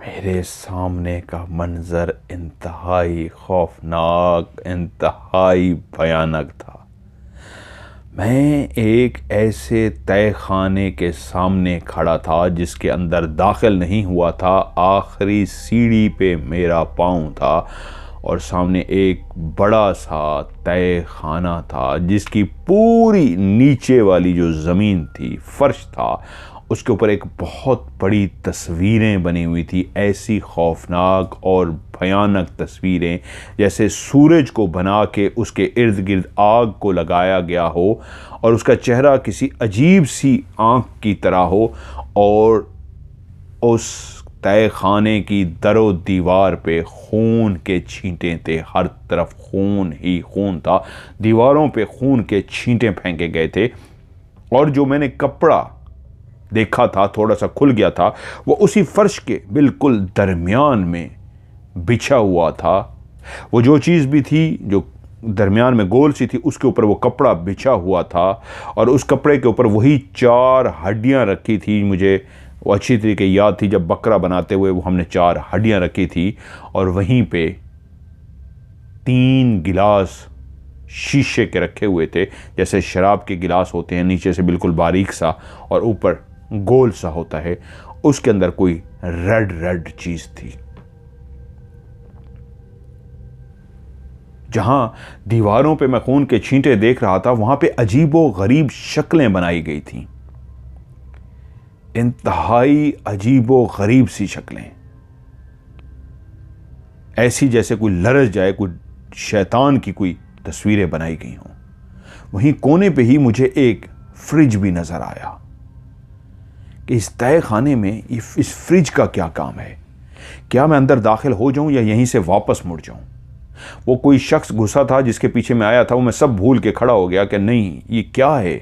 मेरे सामने का मंजर इंतहाई खौफनाक, इंतहाई भयानक था। मैं एक ऐसे तय खाने के सामने खड़ा था जिसके अंदर दाखिल नहीं हुआ था। आखिरी सीढ़ी पे मेरा पाँव था और सामने एक बड़ा सा तय खाना था जिसकी पूरी नीचे वाली जो ज़मीन थी, फर्श था, उसके ऊपर एक बहुत बड़ी तस्वीरें बनी हुई थी। ऐसी खौफनाक और भयानक तस्वीरें जैसे सूरज को बना के उसके इर्द गिर्द आग को लगाया गया हो और उसका चेहरा किसी अजीब सी आँख की तरह हो, और उस तय खाने की दरो दीवार पे खून के छींटे थे। हर तरफ खून ही खून था, दीवारों पे खून के छींटे फेंके गए थे। और जो मैंने कपड़ा देखा था, थोड़ा सा खुल गया था, वो उसी फर्श के बिल्कुल दरमियान में बिछा हुआ था। वो जो चीज़ भी थी जो दरमियान में गोल सी थी, उसके ऊपर वो कपड़ा बिछा हुआ था और उस कपड़े के ऊपर वही 4 हड्डियां रखी थी। मुझे वो अच्छी तरीके याद थी, जब बकरा बनाते हुए वो हमने 4 हड्डियां रखी थी और वहीं पे 3 गिलास शीशे के रखे हुए थे, जैसे शराब के गिलास होते हैं, नीचे से बिल्कुल बारीक सा और ऊपर गोल सा होता है। उसके अंदर कोई रेड रेड चीज थी। जहां दीवारों पे मैं खून के छींटे देख रहा था, वहां पे अजीबो गरीब शक्लें बनाई गई थीं, इंतहाई अजीबो गरीब सी शक्लें, ऐसी जैसे कोई लरज जाए, कोई शैतान की कोई तस्वीरें बनाई गई हों। वहीं कोने पे ही मुझे एक फ्रिज भी नजर आया कि इस तय खाने में इस फ्रिज का क्या काम है। क्या मैं अंदर दाखिल हो जाऊं या यहीं से वापस मुड़ जाऊं। वो कोई शख्स घुसा था जिसके पीछे मैं आया था, वो मैं सब भूल के खड़ा हो गया कि नहीं, ये क्या है।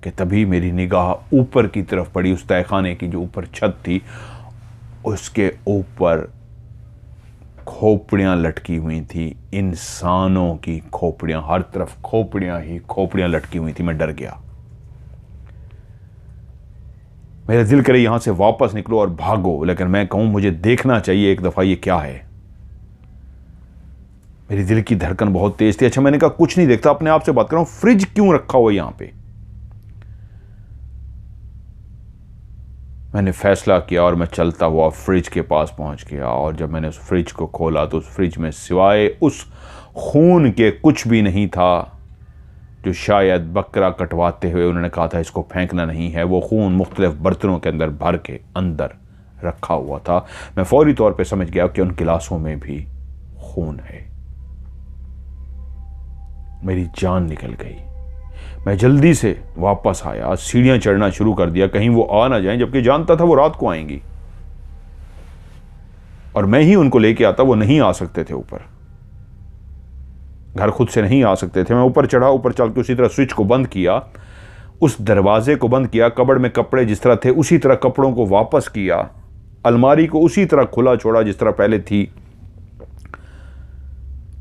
कि तभी मेरी निगाह ऊपर की तरफ पड़ी, उस तय खाने की जो ऊपर छत थी, उसके ऊपर खोपड़ियां लटकी हुई थी, इंसानों की खोपड़ियां, हर तरफ खोपड़ियां ही खोपड़ियां लटकी हुई थी। मैं डर गया। मेरा दिल करे यहां से वापस निकलो और भागो, लेकिन मैं कहूं मुझे देखना चाहिए एक दफा ये क्या है। मेरी दिल की धड़कन बहुत तेज थी। अच्छा, मैंने कहा कुछ नहीं देखता, अपने आप से बात कर रहा हूं, फ्रिज क्यों रखा हुआ यहां पे। मैंने फैसला किया और मैं चलता हुआ फ्रिज के पास पहुंच गया। और जब मैंने उस फ्रिज को खोला तो उस फ्रिज में सिवाय उस खून के कुछ भी नहीं था जो शायद बकरा कटवाते हुए उन्होंने कहा था इसको फेंकना नहीं है। वो खून मुख्तलिफ बर्तनों के अंदर भर के अंदर रखा हुआ था। मैं फौरी तौर पे समझ गया कि उन गिलासों में भी खून है। मेरी जान निकल गई। मैं जल्दी से वापस आया, सीढ़ियां चढ़ना शुरू कर दिया, कहीं वो आ ना जाएं, जबकि जानता था वो रात को आएंगी और मैं ही उनको लेके आता। वो नहीं आ सकते थे ऊपर, घर खुद से नहीं आ सकते थे। मैं ऊपर चढ़ा, ऊपर चल के उसी तरह स्विच को बंद किया, उस दरवाजे को बंद किया, कबर्ड में कपड़े जिस तरह थे उसी तरह कपड़ों को वापस किया, अलमारी को उसी तरह खुला छोड़ा जिस तरह पहले थी।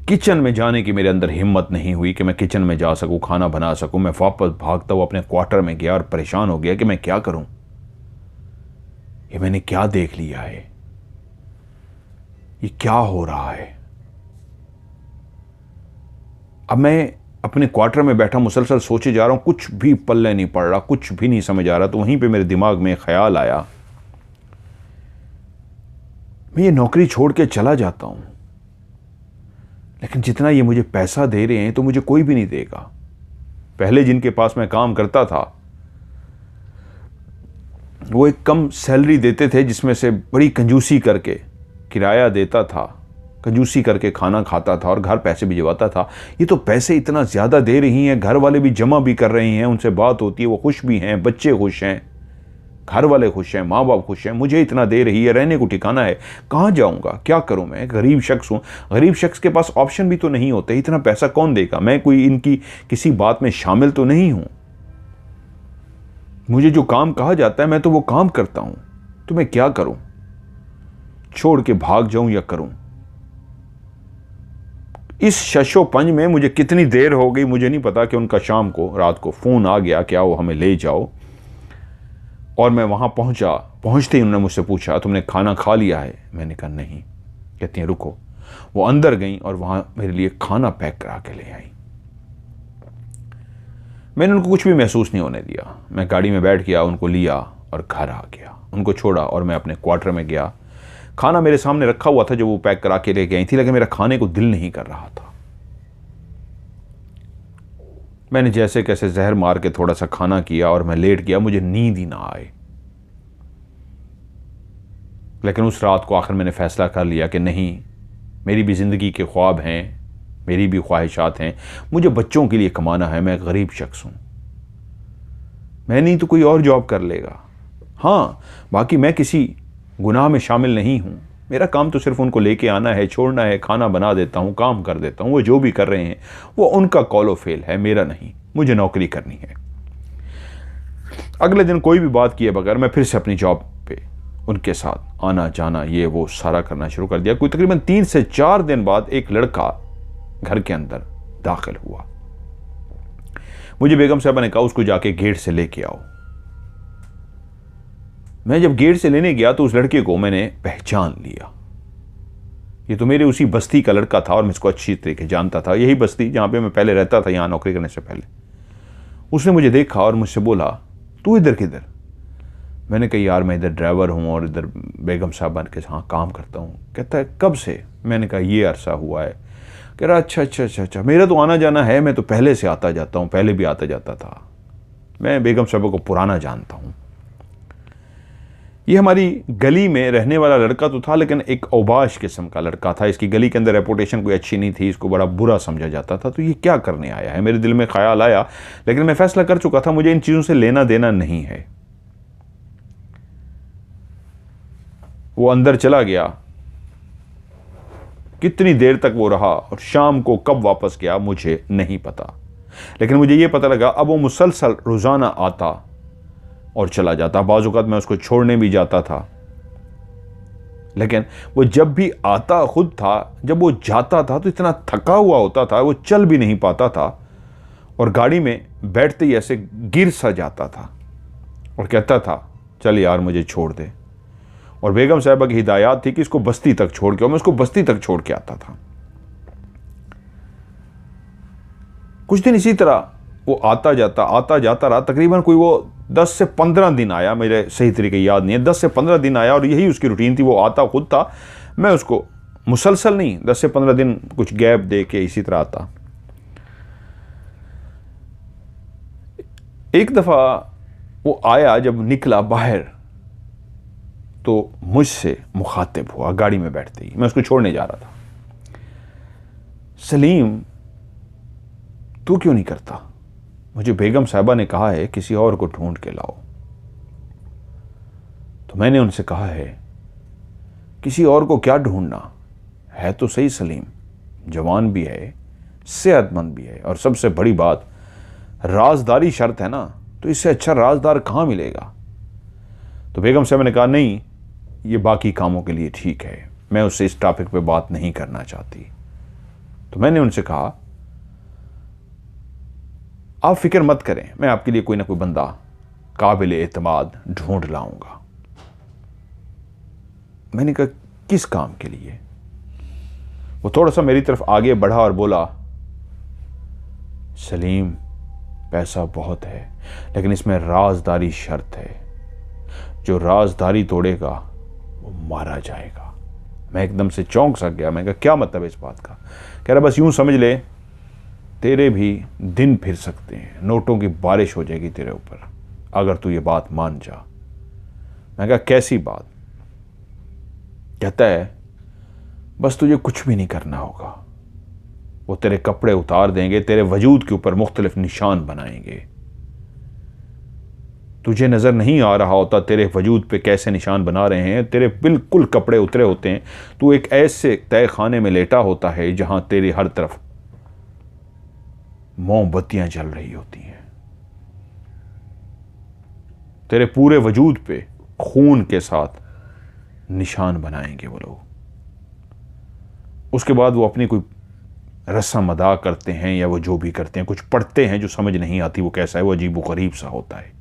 किचन में जाने की मेरे अंदर हिम्मत नहीं हुई कि मैं किचन में जा सकूं, खाना बना सकूं। मैं वापस भागता हुआ अपने क्वार्टर में गया और परेशान हो गया कि मैं क्या करूं। ये मैंने क्या देख लिया है, ये क्या हो रहा है। अब मैं अपने क्वार्टर में बैठा मुसलसल सोचे जा रहा हूं, कुछ भी पल्ले नहीं पड़ रहा, कुछ भी नहीं समझ आ रहा। तो वहीं पे मेरे दिमाग में ख्याल आया, मैं ये नौकरी छोड़ के चला जाता हूं, लेकिन जितना ये मुझे पैसा दे रहे हैं तो मुझे कोई भी नहीं देगा। पहले जिनके पास मैं काम करता था वो एक कम सैलरी देते थे, जिसमें से बड़ी कंजूसी करके किराया देता था, कंजूसी करके खाना खाता था और घर पैसे भिजवाता था। ये तो पैसे इतना ज़्यादा दे रही हैं, घर वाले भी जमा भी कर रहे हैं, उनसे बात होती है, वो खुश भी हैं, बच्चे खुश हैं, घर वाले खुश हैं, माँ बाप खुश हैं। मुझे इतना दे रही है, रहने को ठिकाना है, कहाँ जाऊँगा, क्या करूँ। मैं गरीब शख्स हूँ, गरीब शख्स के पास ऑप्शन भी तो नहीं होते, इतना पैसा कौन देगा। मैं कोई इनकी किसी बात में शामिल तो नहीं हूँ। मुझे जो काम कहा जाता है मैं तो वो काम करता हूँ, तो मैं क्या करूँ, छोड़ के भाग जाऊँ या करूँ। इस शशोपंज में मुझे कितनी देर हो गई मुझे नहीं पता कि उनका शाम को, रात को फ़ोन आ गया कि आओ हमें ले जाओ। और मैं वहाँ पहुँचा। पहुँचते ही उन्होंने मुझसे पूछा, तुमने खाना खा लिया है? मैंने कहा नहीं। कहती हैं रुको। वो अंदर गई और वहाँ मेरे लिए खाना पैक करा के ले आई। मैंने उनको कुछ भी महसूस नहीं होने दिया। मैं गाड़ी में बैठ गया, उनको लिया और घर आ गया। उनको छोड़ा और मैं अपने क्वार्टर में गया। खाना मेरे सामने रखा हुआ था जो वो पैक करा के ले गई थी, लेकिन मेरा खाने को दिल नहीं कर रहा था। मैंने जैसे कैसे जहर मार के थोड़ा सा खाना किया और मैं लेट गया। मुझे नींद ही ना आए। लेकिन उस रात को आखिर मैंने फैसला कर लिया कि नहीं, मेरी भी ज़िंदगी के ख्वाब हैं, मेरी भी ख्वाहिशात हैं, मुझे बच्चों के लिए कमाना है। मैं गरीब शख्स हूँ, मैं नहीं तो कोई और जॉब कर लेगा। हाँ, बाकी मैं किसी गुनाह में शामिल नहीं हूँ। मेरा काम तो सिर्फ उनको लेके आना है, छोड़ना है, खाना बना देता हूँ, काम कर देता हूँ। वो जो भी कर रहे हैं वो उनका कॉलो फेल है, मेरा नहीं। मुझे नौकरी करनी है। अगले दिन कोई भी बात किए बगैर मैं फिर से अपनी जॉब पे उनके साथ आना जाना ये वो सारा करना शुरू कर दिया। कोई तकरीबन 3 से 4 दिन बाद एक लड़का घर के अंदर दाखिल हुआ। मुझे बेगम साहबा ने कहा उसको जाके गेट से लेके आओ। मैं जब गेट से लेने गया तो उस लड़के को मैंने पहचान लिया। ये तो मेरे उसी बस्ती का लड़का था और मैं इसको अच्छी तरीके जानता था। यही बस्ती जहां पे मैं पहले रहता था, यहां नौकरी करने से पहले। उसने मुझे देखा और मुझसे बोला, तू इधर किधर? मैंने कहा यार मैं इधर ड्राइवर हूँ और इधर बेगम साहबा के हाँ काम करता हूँ। कहता है कब से? मैंने कहा ये अरसा हुआ है। कह रहा अच्छा, मेरा तो आना जाना है, मैं तो पहले से आता जाता हूँ, पहले भी आता जाता था। मैं बेगम साहबा को पुराना जानता हूँ। ये हमारी गली में रहने वाला लड़का तो था, लेकिन एक औबाश किस्म का लड़का था। इसकी गली के अंदर रेपुटेशन कोई अच्छी नहीं थी, इसको बड़ा बुरा समझा जाता था। तो ये क्या करने आया है, मेरे दिल में ख्याल आया, लेकिन मैं फैसला कर चुका था मुझे इन चीज़ों से लेना देना नहीं है। वो अंदर चला गया। कितनी देर तक वो रहा और शाम को कब वापस गया मुझे नहीं पता, लेकिन मुझे ये पता लगा अब वो मुसलसल रोज़ाना आता और चला जाता। बाज़ औक़ात मैं उसको छोड़ने भी जाता था, लेकिन वो जब भी आता खुद था, जब वो जाता था तो इतना थका हुआ होता था, वो चल भी नहीं पाता था और गाड़ी में बैठते ही ऐसे गिर सा जाता था और कहता था चल यार मुझे छोड़ दे। और बेगम साहिबा की हिदायत थी कि इसको बस्ती तक छोड़ के, और मैं उसको बस्ती तक छोड़ के आता था। कुछ दिन इसी तरह वो आता जाता रहा। तकरीबन कोई वो 10 से 15 दिन आया, मेरे सही तरीके याद नहीं है, 10 से 15 दिन आया और यही उसकी रूटीन थी। वो आता खुद था, मैं उसको मुसलसल नहीं, 10 से 15 दिन कुछ गैप दे के इसी तरह आता। एक दफ़ा वो आया, जब निकला बाहर तो मुझसे मुखातिब हुआ गाड़ी में बैठते ही। मैं उसको छोड़ने जा रहा था। सलीम तू क्यों नहीं करता? मुझे बेगम साहिबा ने कहा है किसी और को ढूंढ के लाओ। तो मैंने उनसे कहा है किसी और को क्या ढूंढना है, तो सही सलीम जवान भी है, सेहतमंद भी है, और सबसे बड़ी बात राजदारी शर्त है ना, तो इससे अच्छा राजदार कहाँ मिलेगा। तो बेगम साहिबा ने कहा नहीं, ये बाकी कामों के लिए ठीक है, मैं उससे इस टॉपिक पे बात नहीं करना चाहती। तो मैंने उनसे कहा आप फिक्र मत करें, मैं आपके लिए कोई ना कोई बंदा काबिल एतमाद ढूंढ लाऊंगा। मैंने कहा किस काम के लिए? वो थोड़ा सा मेरी तरफ आगे बढ़ा और बोला सलीम पैसा बहुत है, लेकिन इसमें राजदारी शर्त है, जो राजदारी तोड़ेगा वो मारा जाएगा। मैं एकदम से चौंक सा गया। मैं कहा क्या मतलब इस बात का? कह रहा बस यूं समझ ले तेरे भी दिन फिर सकते हैं, नोटों की बारिश हो जाएगी तेरे ऊपर अगर तू ये बात मान जा। मैं कहा कैसी बात? कहता है बस तुझे कुछ भी नहीं करना होगा, वो तेरे कपड़े उतार देंगे, तेरे वजूद के ऊपर मुख्तलिफ निशान बनाएंगे। तुझे नज़र नहीं आ रहा होता तेरे वजूद पे कैसे निशान बना रहे हैं, तेरे बिल्कुल कपड़े उतरे होते हैं, तू एक ऐसे तय खाने में लेटा होता है जहां तेरी हर तरफ मोमबत्तियां जल रही होती हैं, तेरे पूरे वजूद पे खून के साथ निशान बनाएंगे वो लोग। उसके बाद वो अपनी कोई रस्म अदा करते हैं या वो जो भी करते हैं, कुछ पढ़ते हैं जो समझ नहीं आती वो कैसा है, वो अजीब व गरीब सा होता है।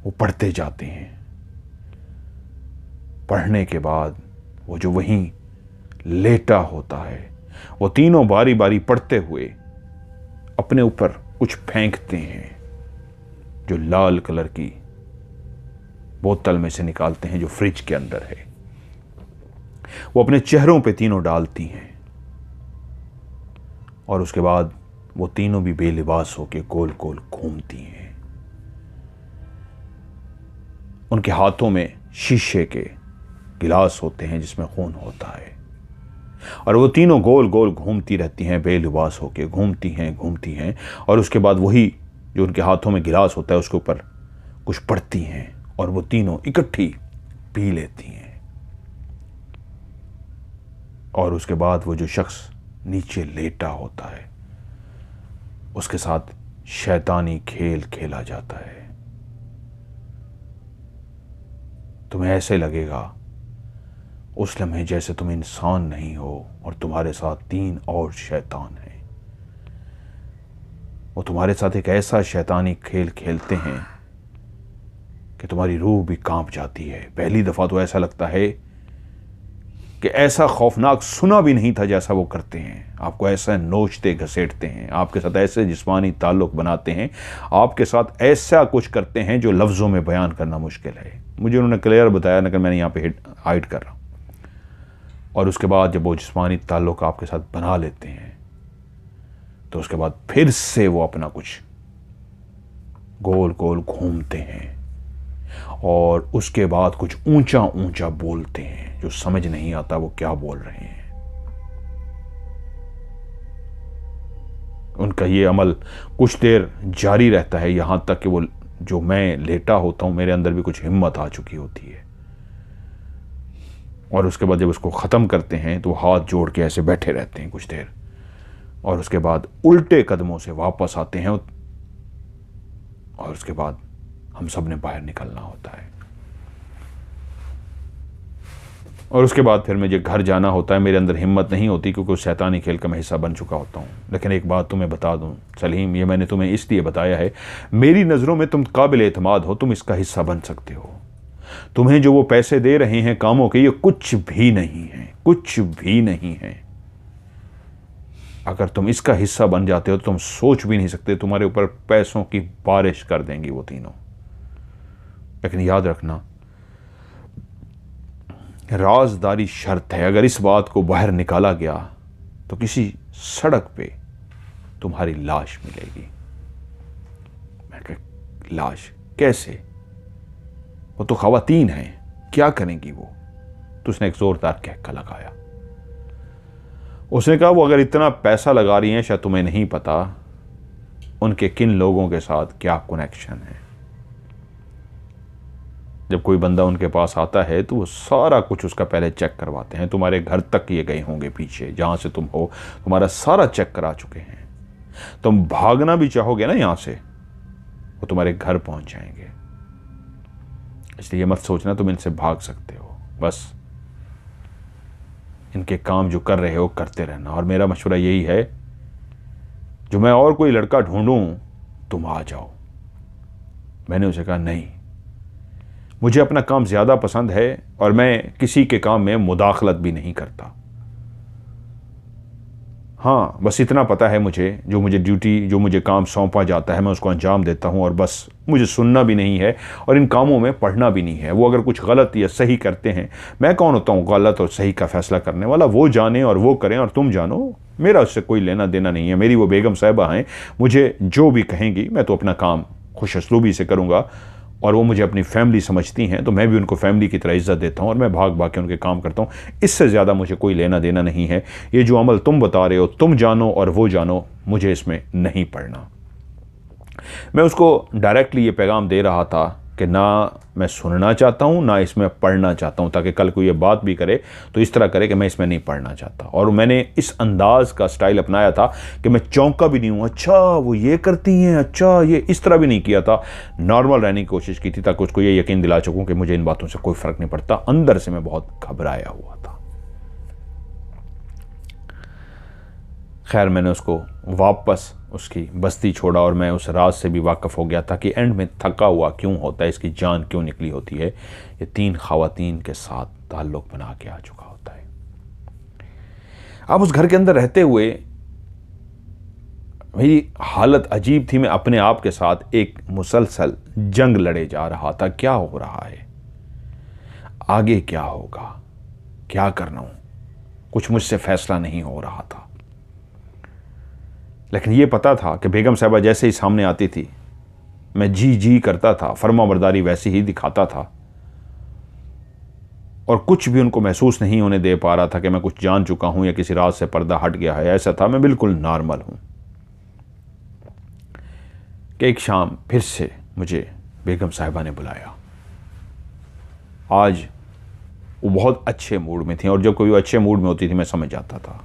वो पढ़ते जाते हैं। पढ़ने के बाद वो जो वहीं लेटा होता है, वो तीनों बारी बारी पढ़ते हुए अपने ऊपर कुछ फेंकते हैं, जो लाल कलर की बोतल में से निकालते हैं जो फ्रिज के अंदर है। वो अपने चेहरों पे तीनों डालती हैं और उसके बाद वो तीनों भी बेलिबास होकर गोल गोल घूमती हैं। उनके हाथों में शीशे के गिलास होते हैं जिसमें खून होता है और वो तीनों गोल गोल घूमती रहती हैं, बेलिबास होकर घूमती हैं और उसके बाद वही जो उनके हाथों में गिलास होता है उसके ऊपर कुछ पड़ती हैं और वो तीनों इकट्ठी पी लेती हैं। और उसके बाद वो जो शख्स नीचे लेटा होता है उसके साथ शैतानी खेल खेला जाता है। तुम्हें ऐसे लगेगा उस लम्हे जैसे तुम इंसान नहीं हो और तुम्हारे साथ 3 और शैतान हैं। वो तुम्हारे साथ एक ऐसा शैतानी खेल खेलते हैं कि तुम्हारी रूह भी कांप जाती है। पहली दफ़ा तो ऐसा लगता है कि ऐसा खौफनाक सुना भी नहीं था जैसा वो करते हैं। आपको ऐसा नोचते घसेटते हैं, आपके साथ ऐसे जिस्मानी ताल्लुक़ बनाते हैं, आपके साथ ऐसा कुछ करते हैं जो लफ्ज़ों में बयान करना मुश्किल है। मुझे उन्होंने क्लियर बताया ना कि मैंने यहाँ पे हाइड कर रहा हूँ। और उसके बाद जब वो जिस्मानी ताल्लुक़ आपके साथ बना लेते हैं तो उसके बाद फिर से वो अपना कुछ गोल गोल घूमते हैं और उसके बाद कुछ ऊंचा ऊंचा बोलते हैं जो समझ नहीं आता वो क्या बोल रहे हैं। उनका ये अमल कुछ देर जारी रहता है, यहां तक कि वो जो मैं लेटा होता हूं मेरे अंदर भी कुछ हिम्मत आ चुकी होती है। और उसके बाद जब उसको ख़त्म करते हैं तो हाथ जोड़ के ऐसे बैठे रहते हैं कुछ देर और उसके बाद उल्टे कदमों से वापस आते हैं और उसके बाद हम सब ने बाहर निकलना होता है। और उसके बाद फिर मुझे घर जाना होता है। मेरे अंदर हिम्मत नहीं होती क्योंकि उस शैतानी खेल का मैं हिस्सा बन चुका होता हूँ। लेकिन एक बात तुम्हें बता दूँ सलीम, ये मैंने तुम्हें इसलिए बताया है, मेरी नज़रों में तुम काबिल एतमाद हो, तुम इसका हिस्सा बन सकते हो। तुम्हें जो वो पैसे दे रहे हैं कामों के, ये कुछ भी नहीं है, कुछ भी नहीं है। अगर तुम इसका हिस्सा बन जाते हो तो तुम सोच भी नहीं सकते, तुम्हारे ऊपर पैसों की बारिश कर देंगी वो तीनों। लेकिन याद रखना, राजदारी शर्त है। अगर इस बात को बाहर निकाला गया तो किसी सड़क पे तुम्हारी लाश मिलेगी। मैं कहा लाश कैसे? वो तो ख़वातीन हैं, क्या करेंगी वो? तो उसने एक जोरदार कहका लगाया। उसने कहा वो अगर इतना पैसा लगा रही हैं, शायद तुम्हें नहीं पता उनके किन लोगों के साथ क्या कनेक्शन है। जब कोई बंदा उनके पास आता है तो वो सारा कुछ उसका पहले चेक करवाते हैं। तुम्हारे घर तक ये गए होंगे, पीछे जहाँ से तुम हो तुम्हारा सारा चेक करा चुके हैं। तुम भागना भी चाहोगे ना यहाँ से, वो तुम्हारे घर पहुँच जाएंगे। इसलिए मत सोचना तुम इनसे भाग सकते हो, बस इनके काम जो कर रहे हो करते रहना। और मेरा मशवरा यही है, जो मैं और कोई लड़का ढूंढूं तुम आ जाओ। मैंने उसे कहा नहीं, मुझे अपना काम ज़्यादा पसंद है और मैं किसी के काम में मुदाखलत भी नहीं करता। हाँ, बस इतना पता है मुझे, जो मुझे ड्यूटी, जो मुझे काम सौंपा जाता है मैं उसको अंजाम देता हूँ और बस। मुझे सुनना भी नहीं है और इन कामों में पढ़ना भी नहीं है। वो अगर कुछ गलत या सही करते हैं, मैं कौन होता हूँ गलत और सही का फैसला करने वाला? वो जाने और वो करें और तुम जानो, मेरा उससे कोई लेना देना नहीं है। मेरी वो बेगम साहिबा हैं, मुझे जो भी कहेंगी मैं तो अपना काम खुश असलूबी से करूँगा और वो मुझे अपनी फैमिली समझती हैं तो मैं भी उनको फैमिली की तरह इज़्ज़त देता हूँ और मैं भाग भाग के उनके काम करता हूँ। इससे ज़्यादा मुझे कोई लेना देना नहीं है। ये जो अमल तुम बता रहे हो, तुम जानो और वो जानो, मुझे इसमें नहीं पड़ना। मैं उसको डायरेक्टली ये पैगाम दे रहा था कि ना मैं सुनना चाहता हूँ ना इसमें पढ़ना चाहता हूँ, ताकि कल को ये बात भी करे तो इस तरह करे कि मैं इसमें नहीं पढ़ना चाहता। और मैंने इस अंदाज का स्टाइल अपनाया था कि मैं चौंका भी नहीं हूँ, अच्छा वो ये करती हैं, अच्छा ये, इस तरह भी नहीं किया था। नॉर्मल रहने की कोशिश की थी ताकि उसको ये यकीन दिला चुकूँ कि मुझे इन बातों से कोई फ़र्क नहीं पड़ता। अंदर से मैं बहुत घबराया हुआ था। खैर मैंने उसको वापस उसकी बस्ती छोड़ा और मैं उस राज से भी वाकिफ़ हो गया था कि एंड में थका हुआ क्यों होता है, इसकी जान क्यों निकली होती है, ये 3 ख़वातीन के साथ ताल्लुक़ बना के आ चुका होता है। अब उस घर के अंदर रहते हुए मेरी हालत अजीब थी। मैं अपने आप के साथ एक मुसलसल जंग लड़े जा रहा था। क्या हो रहा है, आगे क्या होगा, क्या करना हूँ, कुछ मुझसे फैसला नहीं हो रहा था। लेकिन ये पता था कि बेगम साहिबा जैसे ही सामने आती थी मैं जी जी करता था, फर्माबरदारी वैसी ही दिखाता था और कुछ भी उनको महसूस नहीं होने दे पा रहा था कि मैं कुछ जान चुका हूं या किसी राज से पर्दा हट गया है। ऐसा था, मैं बिल्कुल नॉर्मल हूं। कि एक शाम फिर से मुझे बेगम साहिबा ने बुलाया। आज वो बहुत अच्छे मूड में थी और जब कोई वो अच्छे मूड में होती थी मैं समझ जाता था।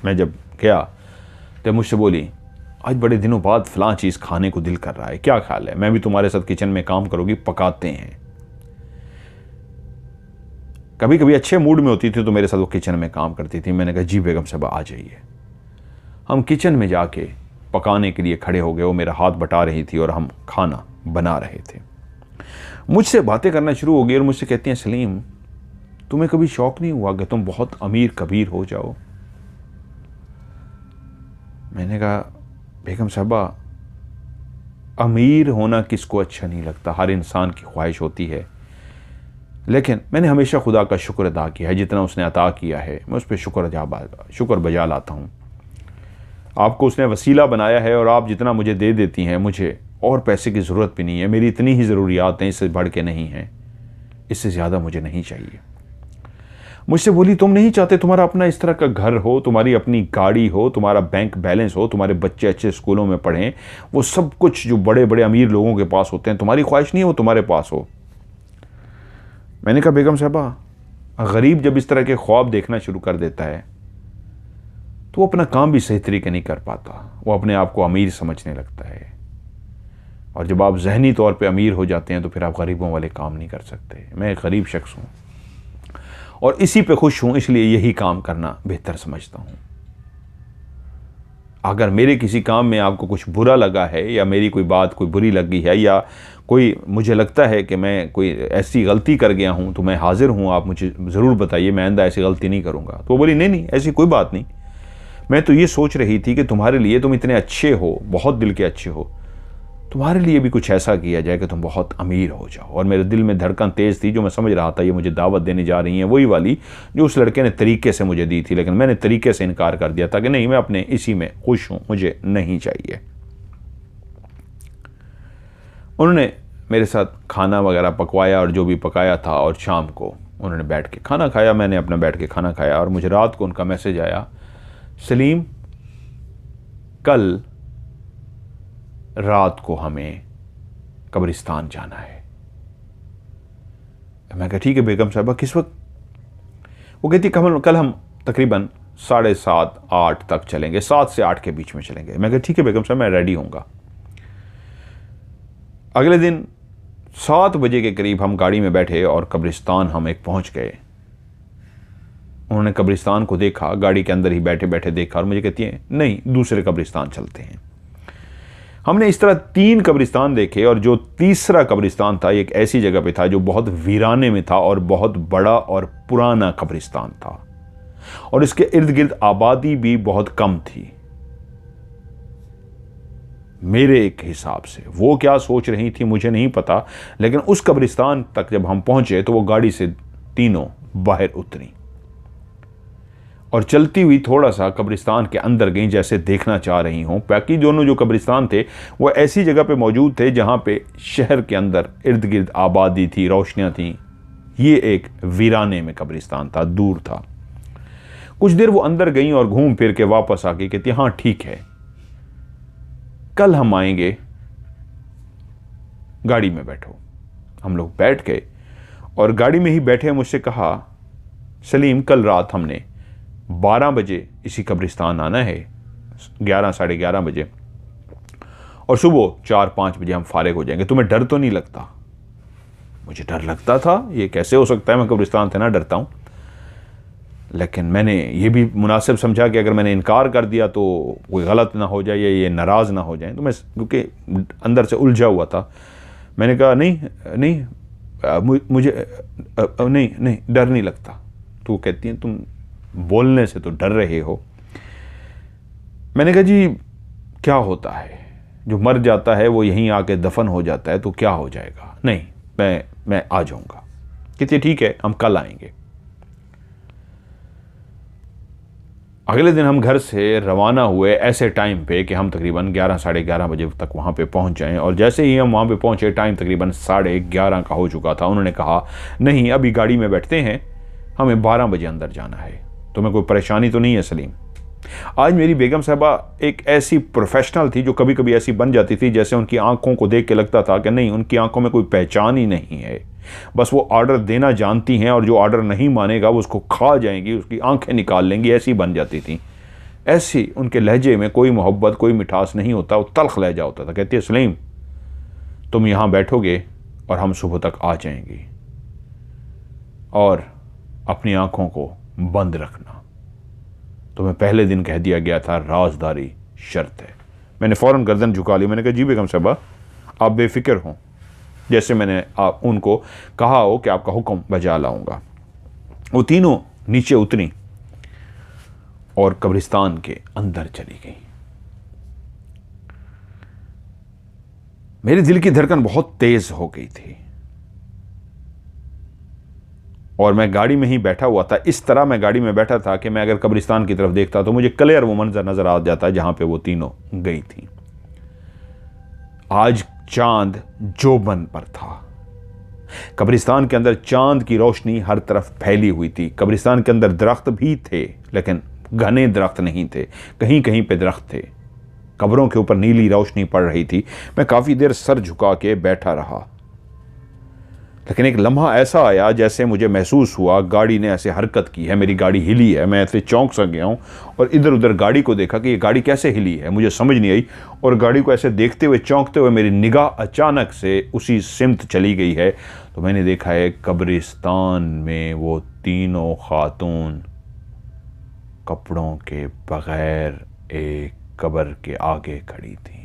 मैं जब गया तो मुझसे बोली, आज बड़े दिनों बाद फ़लाँ चीज़ खाने को दिल कर रहा है, क्या ख्याल है, मैं भी तुम्हारे साथ किचन में काम करूँगी, पकाते हैं। कभी कभी अच्छे मूड में होती थी तो मेरे साथ वो किचन में काम करती थी। मैंने कहा जी बेगम साहब आ जाइए। हम किचन में जाके पकाने के लिए खड़े हो गए। वो मेरा हाथ बटा रही थी और हम खाना बना रहे थे। मुझसे बातें करना शुरू हो गई और मुझसे कहती हैं, सलीम तुम्हें कभी शौक़ नहीं हुआ कि तुम बहुत अमीर कबीर हो जाओ? मैंने कहा बेगम साहबा अमीर होना किसको अच्छा नहीं लगता, हर इंसान की ख्वाहिश होती है। लेकिन मैंने हमेशा खुदा का शुक्र अदा किया है, जितना उसने अता किया है मैं उस पर शुक्र बजा लाता हूँ। आपको उसने वसीला बनाया है और आप जितना मुझे दे देती हैं, मुझे और पैसे की ज़रूरत भी नहीं है। मेरी इतनी ही ज़रूरियात हैं, इससे बढ़ के नहीं हैं, इससे ज़्यादा मुझे नहीं चाहिए। मुझसे बोली, तुम नहीं चाहते तुम्हारा अपना इस तरह का घर हो, तुम्हारी अपनी गाड़ी हो, तुम्हारा बैंक बैलेंस हो, तुम्हारे बच्चे अच्छे स्कूलों में पढ़ें, वो सब कुछ जो बड़े बड़े अमीर लोगों के पास होते हैं, तुम्हारी ख्वाहिश नहीं है वो तुम्हारे पास हो? मैंने कहा बेगम साहबा गरीब जब इस तरह के ख्वाब देखना शुरू कर देता है तो वो अपना काम भी सही तरीके नहीं कर पाता, वो अपने आप को अमीर समझने लगता है। और जब आप जहनी तौर पे अमीर हो जाते हैं तो फिर आप गरीबों वाले काम नहीं कर सकते। मैं एक गरीब शख्स हूँ और इसी पे खुश हूँ, इसलिए यही काम करना बेहतर समझता हूँ। अगर मेरे किसी काम में आपको कुछ बुरा लगा है या मेरी कोई बात कोई बुरी लगी है या कोई मुझे लगता है कि मैं कोई ऐसी गलती कर गया हूँ तो मैं हाजिर हूँ, आप मुझे ज़रूर बताइए, मैं आइंदा ऐसी गलती नहीं करूँगा। तो वो बोली नहीं ऐसी कोई बात नहीं, मैं तो ये सोच रही थी कि तुम्हारे लिए, तुम इतने अच्छे हो, बहुत दिल के अच्छे हो, तुम्हारे लिए भी कुछ ऐसा किया जाए कि तुम बहुत अमीर हो जाओ। और मेरे दिल में धड़कन तेज़ थी, जो मैं समझ रहा था ये मुझे दावत देने जा रही हैं, वही वाली जो उस लड़के ने तरीके से मुझे दी थी। लेकिन मैंने तरीके से इनकार कर दिया था कि नहीं, मैं अपने इसी में खुश हूँ, मुझे नहीं चाहिए। उन्होंने मेरे साथ खाना वगैरह पकवाया और जो भी पकाया था, और शाम को उन्होंने बैठ के खाना खाया, मैंने अपना बैठ के खाना खाया। और मुझे रात को उनका मैसेज आया, सलीम कल रात को हमें कब्रिस्तान जाना है। मैं कहा ठीक है बेगम साहबा, किस वक्त? वो कहती कल हम तकरीबन 7:30-8 तक चलेंगे, 7 से 8 के बीच में चलेंगे। मैं कहा ठीक है बेगम साहब, मैं रेडी हूँगा। अगले दिन 7 बजे के करीब हम गाड़ी में बैठे और कब्रिस्तान हम एक पहुँच गए। उन्होंने कब्रिस्तान को देखा, गाड़ी के अंदर ही बैठे बैठे देखा और मुझे कहती है नहीं, दूसरे कब्रिस्तान चलते हैं। हमने इस तरह 3 कब्रिस्तान देखे और जो तीसरा कब्रिस्तान था एक ऐसी जगह पे था जो बहुत वीराने में था और बहुत बड़ा और पुराना कब्रिस्तान था और इसके इर्द गिर्द आबादी भी बहुत कम थी। मेरे एक हिसाब से वो क्या सोच रही थी मुझे नहीं पता, लेकिन उस कब्रिस्तान तक जब हम पहुंचे तो वो गाड़ी से तीनों बाहर उतरी और चलती हुई थोड़ा सा कब्रिस्तान के अंदर गई, जैसे देखना चाह रही हूँ। बाकी दोनों जो कब्रिस्तान थे वो ऐसी जगह पे मौजूद थे जहाँ पे शहर के अंदर इर्द गिर्द आबादी थी, रोशनियाँ थीं। ये एक वीराने में कब्रिस्तान था, दूर था। कुछ देर वो अंदर गई और घूम फिर के वापस आ गई, कहती हाँ ठीक है, कल हम आएंगे, गाड़ी में बैठो। हम लोग बैठ गए और गाड़ी में ही बैठे मुझसे कहा, सलीम कल रात हमने 12 बजे इसी कब्रिस्तान आना है, 11 साढ़े 11 बजे, और सुबह 4-5 बजे हम फारिग हो जाएंगे। तुम्हें डर तो नहीं लगता? मुझे डर लगता था, ये कैसे हो सकता है, मैं कब्रिस्तान से ना डरता हूँ। लेकिन मैंने ये भी मुनासिब समझा कि अगर मैंने इनकार कर दिया तो कोई गलत ना हो जाए या ये नाराज़ ना हो जाए। तो मैं क्योंकि अंदर से उलझा हुआ था, मैंने कहा नहीं नहीं मुझे नहीं नहीं डर नहीं लगता। तो वो कहती हैं तुम बोलने से तो डर रहे हो। मैंने कहा जी क्या होता है, जो मर जाता है वो यहीं आके दफन हो जाता है, तो क्या हो जाएगा। नहीं मैं आ जाऊंगा। कहती ठीक है हम कल आएंगे। अगले दिन हम घर से रवाना हुए ऐसे टाइम पे कि हम तकरीबन 11 साढ़े 11 बजे तक वहाँ पे पहुँच जाएं। और जैसे ही हम वहाँ पे पहुँचे टाइम तकरीबन 11:30 का हो चुका था। उन्होंने कहा नहीं अभी गाड़ी में बैठते हैं, हमें 12 बजे अंदर जाना है। तुम्हें कोई परेशानी तो नहीं है सलीम। आज मेरी बेगम साहबा एक ऐसी प्रोफेशनल थी जो कभी कभी ऐसी बन जाती थी जैसे उनकी आंखों को देख के लगता था कि नहीं, उनकी आंखों में कोई पहचान ही नहीं है, बस वो ऑर्डर देना जानती हैं और जो ऑर्डर नहीं मानेगा वो उसको खा जाएंगी, उसकी आंखें निकाल लेंगी, ऐसी बन जाती थी। ऐसी उनके लहजे में कोई मोहब्बत कोई मिठास नहीं होता, वो तल्ख लहजा होता था। कहती है सलीम तुम यहाँ बैठोगे और हम सुबह तक आ जाएंगे और अपनी आंखों को बंद रखना। तुम्हें पहले दिन कह दिया गया था राजदारी शर्त है। मैंने फ़ौरन गर्दन झुका ली। मैंने कहा जी बेगम साहबा आप बेफिक्र हों, जैसे मैंने आप उनको कहा हो कि आपका हुक्म बजा लाऊंगा। वो तीनों नीचे उतरी और कब्रिस्तान के अंदर चली गई। मेरे दिल की धड़कन बहुत तेज हो गई थी और मैं गाड़ी में ही बैठा हुआ था। इस तरह मैं गाड़ी में बैठा था कि मैं अगर कब्रिस्तान की तरफ देखता तो मुझे क्लियर वो मंजर नजर आ जाता जहां पे वो तीनों गई थी। आज चांद जोबन पर था। कब्रिस्तान के अंदर चांद की रोशनी हर तरफ फैली हुई थी। कब्रिस्तान के अंदर दरख्त भी थे लेकिन घने दरख्त नहीं थे, कहीं कहीं पे दरख्त थे। कब्रों के ऊपर नीली रोशनी पड़ रही थी। मैं काफी देर सर झुका के बैठा रहा, लेकिन एक लम्हा ऐसा आया जैसे मुझे महसूस हुआ गाड़ी ने ऐसे हरकत की है, मेरी गाड़ी हिली है। मैं ऐसे चौंक सा गया हूं और इधर उधर गाड़ी को देखा कि ये गाड़ी कैसे हिली है, मुझे समझ नहीं आई। और गाड़ी को ऐसे देखते हुए चौंकते हुए मेरी निगाह अचानक से उसी सिमत चली गई है। तो मैंने देखा है कब्रिस्तान में वो तीनों खातून कपड़ों के बगैर एक कब्र के आगे खड़ी थी।